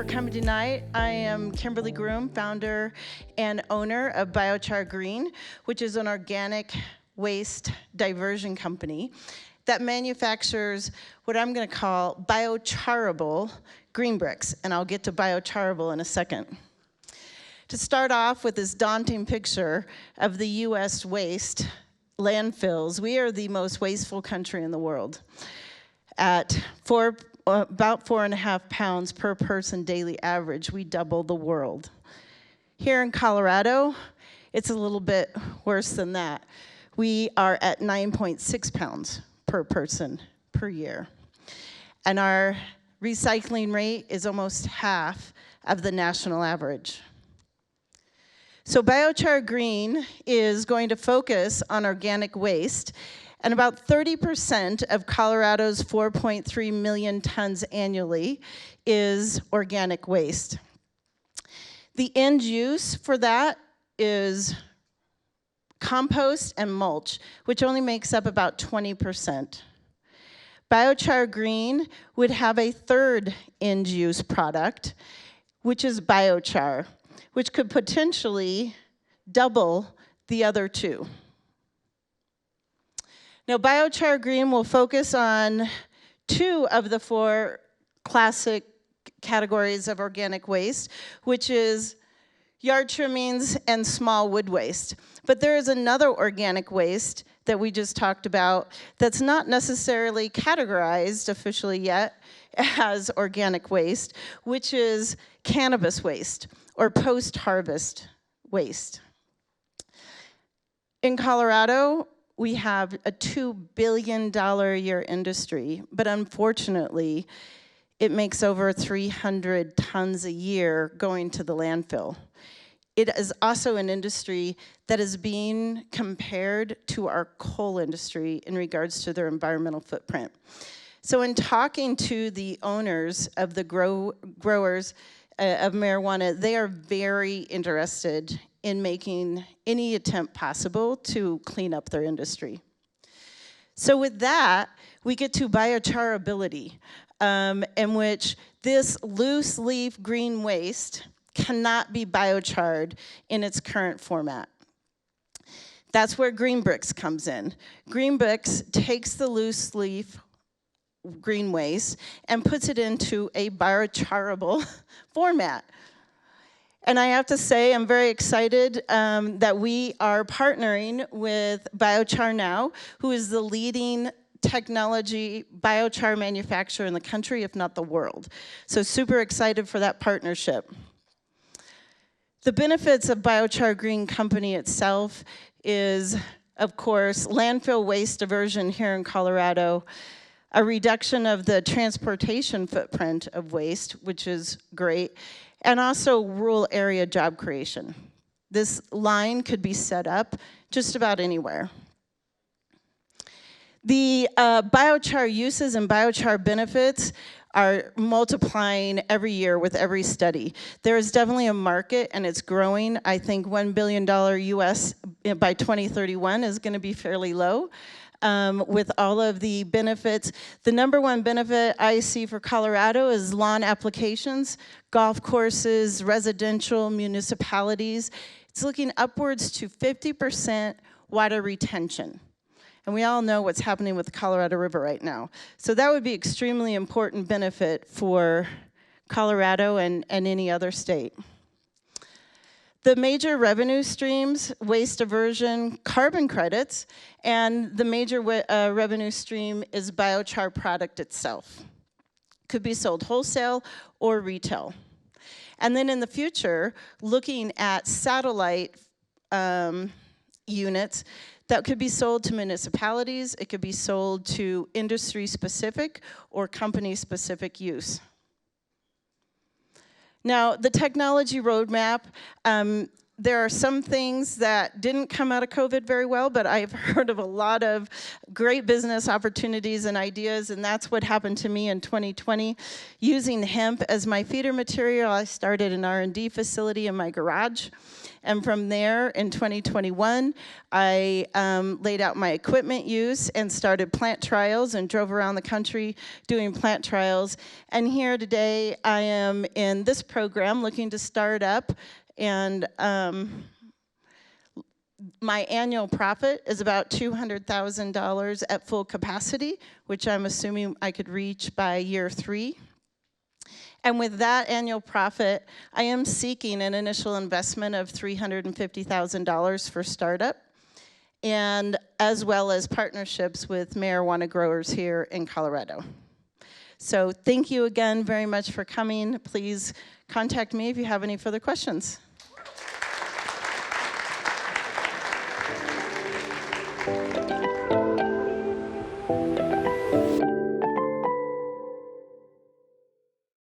for coming tonight. I am Kimberly Groom, founder and owner of BioChar Green, which is an organic waste diversion company that manufactures what I'm going to call biocharable green bricks, and I'll get to biocharable in a second. To start off with this daunting picture of the US waste landfills, we are the most wasteful country in the world. At about 4.5 pounds per person daily average, we double the world. Here in Colorado, it's a little bit worse than that. We are at 9.6 pounds per person per year. And our recycling rate is almost half of the national average. So BioChar Green is going to focus on organic waste, and about 30% of Colorado's 4.3 million tons annually is organic waste. The end use for that is compost and mulch, which only makes up about 20%. BioChar Green would have a third end use product, which is biochar, which could potentially double the other two. Now, BioChar Green will focus on 2 of the 4 classic categories of organic waste, which is yard trimmings and small wood waste. But there is another organic waste that we just talked about that's not necessarily categorized officially yet as organic waste, which is cannabis waste or post-harvest waste. In Colorado, we have a $2 billion a year industry, but unfortunately, it makes over 300 tons a year going to the landfill. It is also an industry that is being compared to our coal industry in regards to their environmental footprint. So in talking to the owners of the growers of marijuana, they are very interested in making any attempt possible to clean up their industry. So with that, we get to biocharability, in which this loose leaf green waste cannot be biochard in its current format. That's where Green Bricks comes in. Green Bricks takes the loose leaf green waste and puts it into a biocharable format. And I have to say, I'm very excited that we are partnering with Biochar Now, who is the leading technology biochar manufacturer in the country, if not the world. So super excited for that partnership. The benefits of BioChar Green Company itself is, of course, landfill waste diversion here in Colorado, a reduction of the transportation footprint of waste, which is great, and also rural area job creation. This line could be set up just about anywhere. The biochar uses and biochar benefits are multiplying every year with every study. There is definitely a market, and it's growing. I think $1 billion US by 2031 is going to be fairly low. With all of the benefits. The #1 benefit I see for Colorado is lawn applications, golf courses, residential, municipalities. It's looking upwards to 50% water retention. And we all know what's happening with the Colorado River right now. So that would be extremely important benefit for Colorado and any other state. The major revenue streams, waste diversion, carbon credits, and the major revenue stream is biochar product itself. Could be sold wholesale or retail. And then in the future, looking at satellite units that could be sold to municipalities, it could be sold to industry-specific or company-specific use. Now, the technology roadmap, There are some things that didn't come out of COVID very well, but I've heard of a lot of great business opportunities and ideas, and that's what happened to me in 2020. Using hemp as my feeder material, I started an R&D facility in my garage. And from there, in 2021, I laid out my equipment use and started plant trials and drove around the country doing plant trials. And here today, I am in this program looking to start up, and my annual profit is about $200,000 at full capacity, which I'm assuming I could reach by year 3. And with that annual profit, I am seeking an initial investment of $350,000 for startup, and as well as partnerships with marijuana growers here in Colorado. So thank you again very much for coming. Please contact me if you have any further questions.